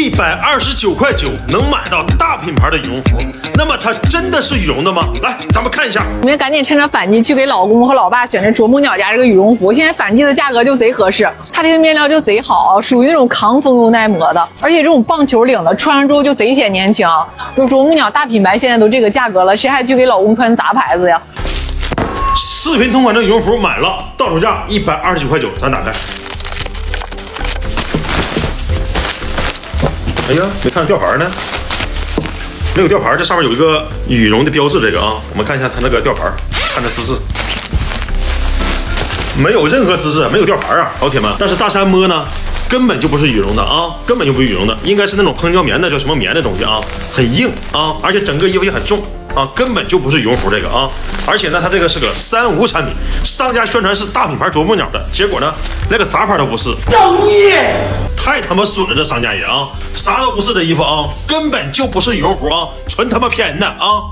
129.9块能买到大品牌的羽绒服，那么它真的是羽绒的吗？来，咱们看一下。你们赶紧趁着反季去给老公和老爸选这啄木鸟家这个羽绒服，现在反季的价格就贼合适，它这个面料就贼好，属于那种抗风又耐磨的，而且这种棒球领的穿上之后就贼显年轻。就啄木鸟大品牌现在都这个价格了，谁还去给老公穿杂牌子呀？视频同款的羽绒服买了，到手价129.9块，咱打开。哎呀，没看到吊牌呢，没有吊牌，这上面有一个羽绒的标志。这个啊，我们看一下它那个吊牌，看这资质，没有任何资质，没有吊牌啊，老铁们。但是大山摸呢，根本就不是羽绒的啊，根本就不是羽绒的，应该是那种蜂胶棉的，叫什么棉的东西啊，很硬啊，而且整个衣服也很重啊，根本就不是羽绒服这个啊。而且呢，它这个是个3无产品，商家宣传是大品牌啄木鸟的，结果呢，连个杂牌都不是。正义！太他妈损了，这商家也啊，啥都不是的衣服啊，根本就不是羽绒服啊，纯他妈骗人的啊！